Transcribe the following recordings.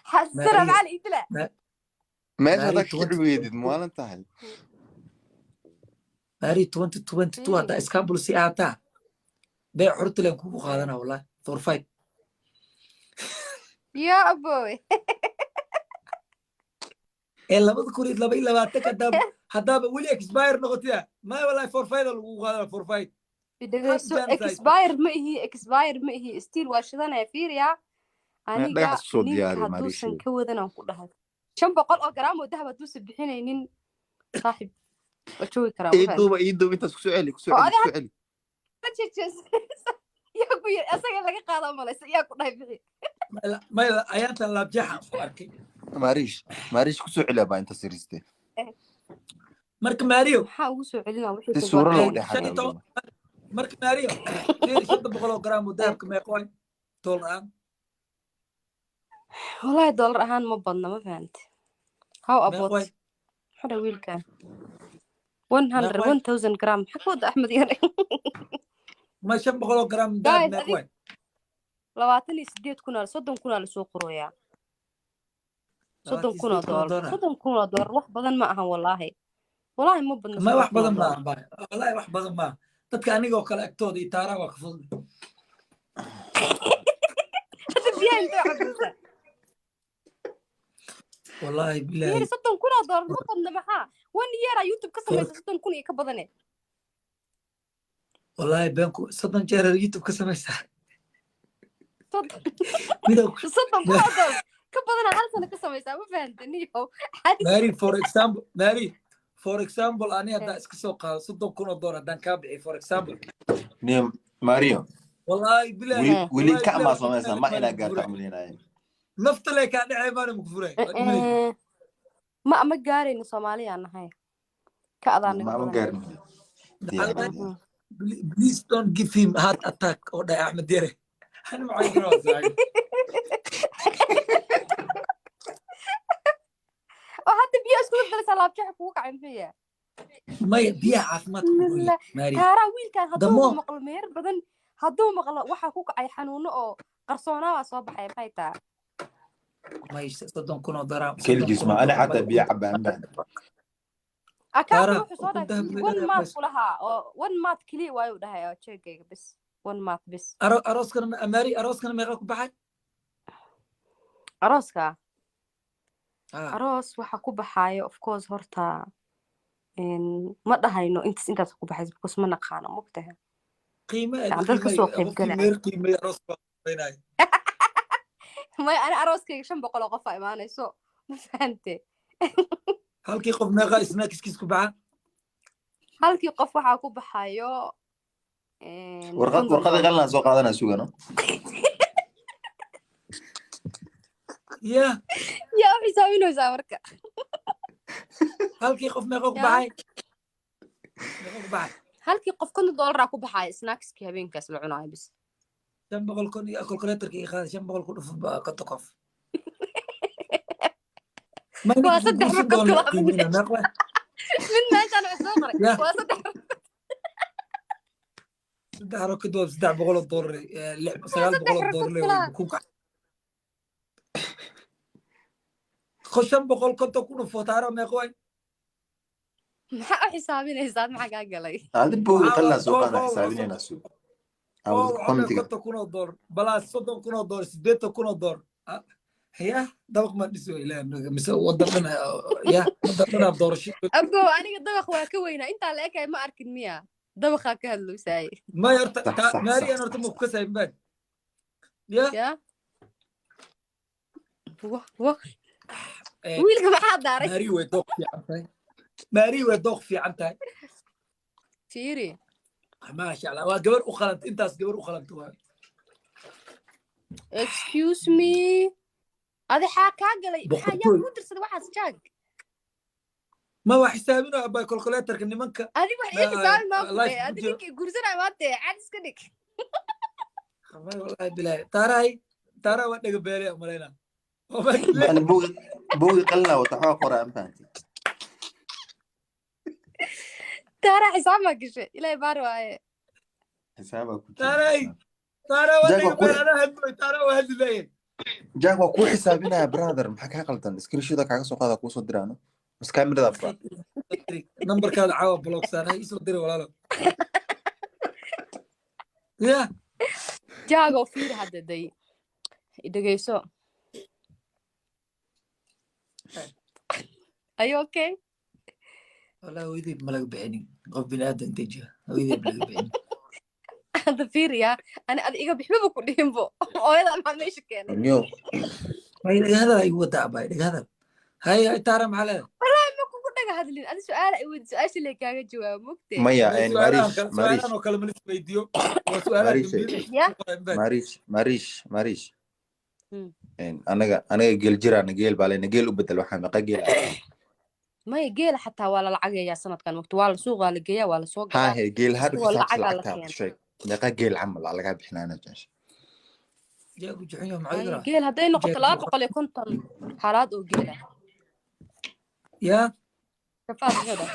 حسنا معلي إدلا ماشي هذاك كعبيدد ما أنت هاي ماري 2022 هذا اسكامبل سياتا بيع حرت لهم كوكو قادنا والله فورفايت يا أبوي إلا بذكريت لبي إلا باتك هداب ولي إكسباير نقطيا ما والله فورفايت ولا قادنا فورفايت إكسباير ما هي ستيل واشدنا فيريا أنا دياري هدوسن كودنا وكلها شن بقول جرام وده بدوس بحينين صاحب وشوي كرام إيدو أنت سؤالي يا أبوي أصلا لقى قاضي مالس يا كنا يبغي ما أيام تلعب جحا فاركي ماريش كسؤالي أبا أنت سيريستي مرك ماريو حاول سؤالنا وحيد الصورة لو دي حاجة مرك ماريو فير شد بقول جرام وده كم يقوي طول والله دولار أهان ما بدنا ما فهمت هاو أبوت حدا ويل كان 1000 جرام حكود أحمد يري ما شن بقول جرام ده ماكوي لواتني سديت كنا صدم كنا لسوق رويا صدم كنا دولار wax badan ma aha wallahi ma badna ma wax badan ma aha wallahi wax badan ma dadka aniga oo kale agtooda itaara waa ka fudud والله بالله يا صدق كنا دور ما بدنا maxaa wan yara youtube ka sameeyay صدق kun iyo ka badanay والله بينكم صدق jeer youtube ka sameeyay صدق كنا دور ka badan hal sano ka sameeyay ma fahanteen Mary for example ani hada iska soo qaado صدق kun دور hadan ka bixi for example نيم ماريو والله بالله ولي كما سمعنا ما إلى قال تعملين نفط لك أنا عيبان مكفورين ما قارين Soomaaliya nahay ka adaan ما قارين please don't give him heart attack or die أحمد ديري أنا معي جراس وحتى بيا اسكت بس على بتحكوا عن فيها ما بيا عفمت ماري ترى ويل كان هدو مقل مير بدن هدو مقل waxa ku kacay xanuuno oo qarsoona waa soo baxay maxay taa ما يصدقون كنا ضرام كل جسم أنا حتى بيع بان أكاد روح صادق one month كلها one month كلي وايو ده يا شيء بس one month بس أروس كنا ماري أروس كنا ميقاك بحاج أروس كا أروس وحكوا بحاجة of course هرتا إن ما ده إنه أنت تكون بحاجة بس ما نقانا مقتها قيمة عندك سوق قيمة أروس بيناي ما أنا أروس كي شن بقول قفا إيماني سو ما فهمتي هل كي قف ناقة إسمها كيس كبعة هل كي قف وحكوا بحاجة ورقة قالنا سوق هذا سوقنا يا حسابينه زاورك هل كي قف ناقة كبعة هل كي قف كل دولار راكو بحاجة سناكس كي هبين كاس العناية بس شن بقول كون يأكل كلاتر كي خالد شن بقول كون في كتقف ما صدق ركض من ما كان عسوقري وصدق صدق ركض وصدق بقول الدور لعب سجال بقول الدور اللي بكوك خشم بقول كنت أكون فوتارا ما يقوي ما حسابي نزاد ما قالي هذا بقول قلنا سوق أنا حسابي نسوق كنت أكون الدور بلا صدق أكون الدور سديت أكون الدور هي دبق ما نسوي لا مسوي وضرنا يا وضرنا بدور شيء أبو أنا دبق وكوينا أنت على إيه ما أركن مياه دبق كهلو ساي ما يرت ماري أنا رتم بكسر بعد يا واه ويلك ما حد داري ماري ودوق في عنتاي تيري ما شاء الله وقبر أخلت أنت قبر أخلت excuse me هذا حاجة قلي حاجة مدرسة واحد شاق ما هو حسابنا أبا كالكولاتر كني منك هذه وحيد حسابي ما بدي هذه كي قرصنا ما تي عادس كنك والله بالله ترى وقت قبيلة أمرينا أنا بوي قلنا وتحاق ورا أمانتي ترى حسابك شيء إلى بارو حسابك ترى وقت قبيلة أنا هدوي ترى وهدي jack waa kuu xisaabinaya brother maxaa kaa qaldan screenshotka kaaga soo qaada kuu soo diraano bas kaamirada afka nambarkaada caawa block saana isoo diri walaalo ya jaago fiir hadda day dhegeyso are you okay والله ويدي ملك بعيني قف بني ادم تجي ويدي ملك بعيني hadda fiir ya ana ad iga bixba ku dhihinbo ooyada maxaa meesha keenay niyo ما هذا ايوه تعبان هذا هاي ترى معلاه ma kugu dhaga hadlin adi su'aal ay weydi su'aasha le kaaga jawaab mugtee maya marish سؤالان وكلام من فيديو وسؤالان marish anaga geel jiraan geel baa leena geel u bedel waxaa meeqa geel maya geela xataa waa la lacagayaa sanadkan waqti waa la suuqa la geeyaa waa la soo gadaa ها هي جيل هذا waa في lacagaa la لعبتها keenay شيء نقا جيل عمل على قاعد بحنا جاش جاكو جحيم Ay, معيرة geel hadday noqoto 250 xaalaad oo geela يا kafaad hada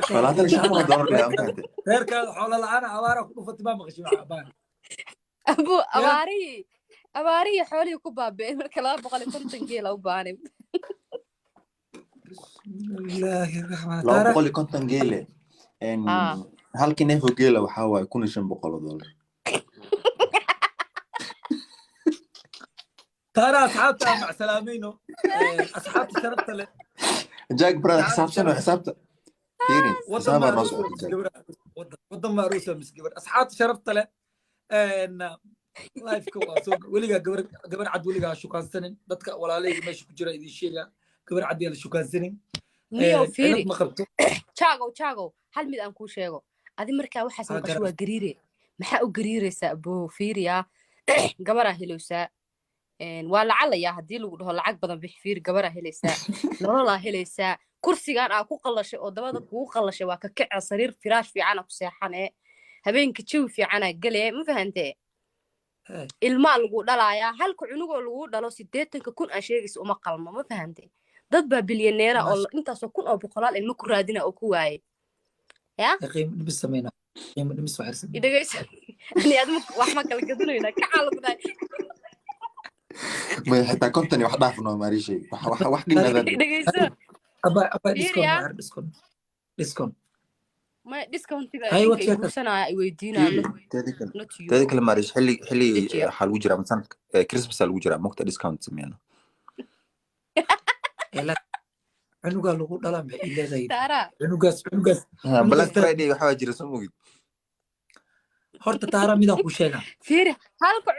فلا هذا الشهر دور يا أمك غير كذا حول العنا عوارة كل فتبا مغشي عبان abu abaarihi xoolihii ku baabeen marka 250 geela u baahnay بسم الله الرحمن لو الرحيم بقول لك كنت جيل إن هل كنا في جيل وحاول يكون شن $100 ترى أصحابتها مع سلامينو أصحابتي شربت له جاك برا حساب شنو حسابته كيري وضم حساب ما الرسول روسه مسكبر وضم ما روسه مسكبر أصحابتي شربت له إن لايف كوا سوق وليجا قبر عد وليجا شو كان سنين دتك ولا لي ماشي كجرا يدي شيء قبر عد يلا شو كان سنين niyo fiiri ما قبته jaago hal mid aan kuu sheego adi markaa waxaas maqasho waa gariire maxaa u gariiraysaa abuu fiiriya gabaraa helaysaa waa lacalayaa haddii lagu dhaho lacag badan bix fiir gabaraa helaysaa nololaa helaysaa kursigan aa ku qallashay oo dabada kugu qallashay waa ka kaca sariir firaash fiicana ku seexanee habeenka jawi fiicana galee ma fahantee ilmaa lagu dhalayaa halka cunugoo lagu dhalo 80,000 aan sheegaysa uma qalmo ma fahantee dad baa bilyaneera oo intaasoo kun oo boqolaal ilmo ku raadina oo ku waayay ya قيم نبي سمينا قيم نبي سوحرسن idhagayso ani adma wax ma kala gadanaynaa kacaa lagu dhahay ما حتى كنت أنا واحد عارفه ما ريشي واحد هذا idhagayso أبا فيريا. ديسكون ma discountiga أيوة ninka تشيكر. iibsanaya ay weydiinayaan not you تذيك لما ريش حلي Did you? حال وجرا مثلا كريسمس الوجرا مقطع ديسكاونت سمينا لا عنقا لغو دلام إلا زايد tara عنقاس بلاك فرايدي وحواجر سموي horta taara midaan ku sheegaa fiiri halka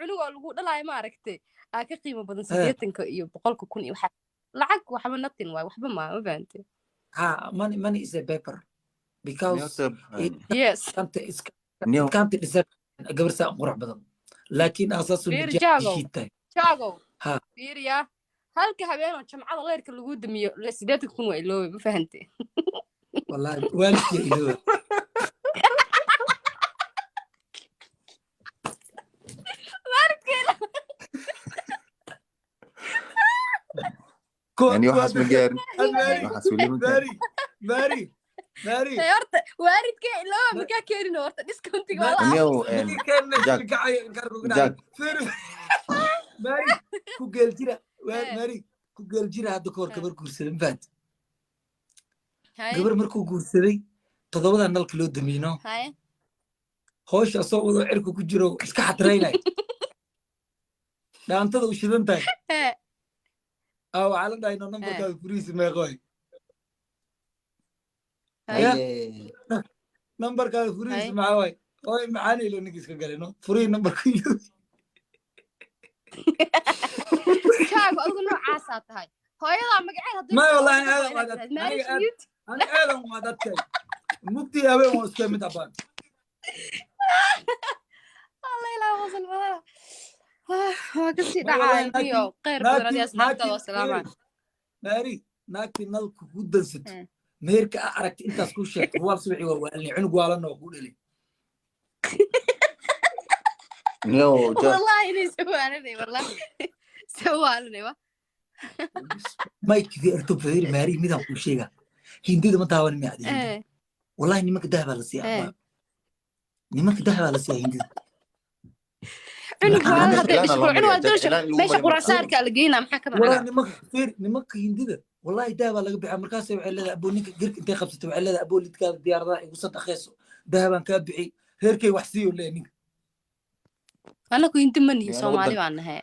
cunugoo lagu dhalayo ma aragtay aa ka qiimo badan 80 iyo 100,000 iyo waxa lacag waxba natin waay waxba ma fahantay ha money is a paper because yes نيو can't deserve gabar saa qurux badan laakiin asaasu Fiiri, Jago. jiitay jaago Ha. fiiriya halka habeenoo jamcada leerka lagu damiyo 80,000 waa iloowe ma fahantay wallahi waalidkii ilooba يعني واحد مجاري ماري واحد سولي من ماري horta waalidkee iloowe markaa keenin horta discountiga wala نيو جاك جاك ماري ku geel jira mari ku geel jira hadda koor gabar guursaday mafaad gabar markuu guursaday toddobadan nalka loo damiino hay hoosh asoo wado cirka ku jiro iska xatraynay dhaantada u shidan tahay waxaa la dhahay nambarkaada furihiisa meeqoy nambarkaada furihiisa maxaa waay oy maxaan ilo ninka iska galino furihii nambarka ilo jaago adigu noocaasaa tahay hooyadaa magaceed haddii ما والله Mary أنا آدم ما دتك مكتي أبي ما أسكت من أبان الله لا وصل بها waa kasii dhacaayo qeyr badan adiga asxaabtada wasalaama ماري ناكتي نالك جدا ست ميرك أعرف أنت سكوت شيء هو سبعي وقالني عنق ولا نقول لي نيو جاك والله إني سوالني ما يكفي أرتب فيري ماري ميدا كل شيء هندي ده ما تعاون معدي والله إني ما كده على سيا ني ما كده على سيا هندي cunug waa Ilaahay hadday ilaahay dhishko loo cunug waa mariyo, dhasho ilaahay lagu meesha mariyo quraan marka. saarka la geynaa maxaa ka waraa macnaa nimanka hindida wallahi dahabaa laga bixaa markaasay waxay leedahay aboo ninka girka intay qabsatay waxay leedahay aboo lidkaada diyaaradaha igu sadaqayso dahabaan kaa bixi reerkay wax siiyo leeyahay ninka anaku hindi ma nihi Miyaan soomaali wadan baan nahay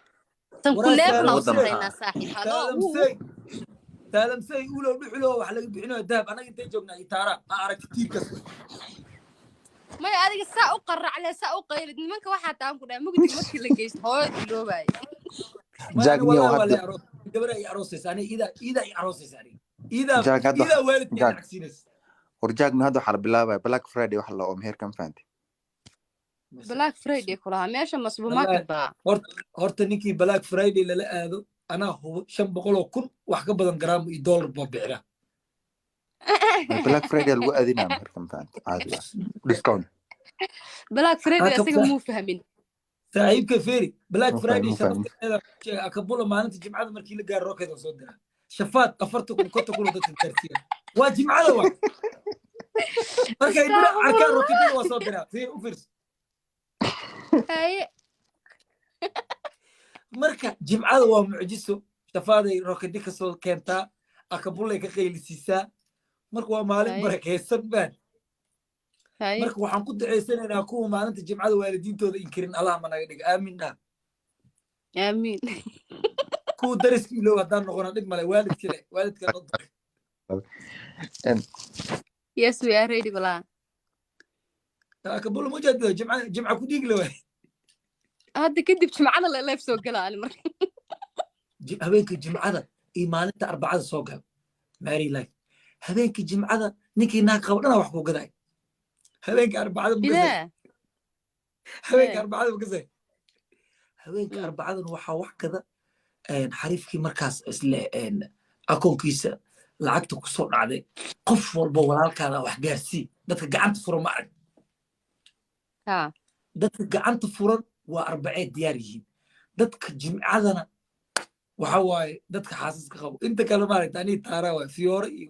tan ku waraa neefna u wadan sahaynaa saaxiib adoo taalamsay ulow dhuxulo wax laga bixinayo dahab anaga intay joognaa itaara aa aragti tiirkas maya adiga saa u qaracle saa u qaylid nimanka waxaa taan ku dhahay mugdi markii la geysto hooyo iloobaay Jack Neo hadda gabar ay aroosaysa aniga iida ay aroosaysa aniga iida Jack hadda waalidkeeda Jack cagsiinaysa war Jack Neo hadda waxaa la bilaabaya Black Friday wax la oo meherkan fahanti black friday kulahaa meesha ma supermarket baa horta ninkii black friday lala aado anaa hubo 500,000 wax ka badan garaam iyo dollar baa bixira Black Friday lagu aadinaa meherkan fahanti caadi ah discount black friday asaga muu fahmin saaxiibka feeri black Muu friday fahmin. shababteeda akabulo maalinta jimcada markii la gaaro rokeeda soo dira shafaad 40,000 dadka gaarsiiya waa jimcada waa markay dira arkaan rokeeda waa soo dira feeri u fiirso haye marka jimcada waa mucjiso shafaaday rokeedi ka soo keentaa akabulay ka qaylisiisaa marka waa maalin Haye. barakaysan baan haye marka waxaan ku ducaysanaynaa kuwa maalinta jimcada waalidiintooda inkirin allah ma naga dhiga aamin dhaa amiin kuwa dariska ilow haddaan noqona dhib male waalidka noo dar yes we are ready balaa akabulo mujaadido jimca ku dhiig lewaay hadda kadib jimcada la leef soo galaa ani marka habeenka jimcada iyo maalinta arbacada soo gal mary life habeenka jimcada ninkii naag qabo dhana wax ku gaday habeenka arbacada idaa habeenka arbacada makasay habeenka arbacadan waxaa wax gada xariifkii markaas isle akoonkiisa lacagta ku soo dhacday qof walba walaalkaada wax gaarsii dadka gacanta furan ma arag ha dadka gacanta furan waa arbaceed diyaar yihiin dadka jimcadana waxa waaye dadka xaasaska qabo inta kale maaragta anii taaraa waay fiyoore iyo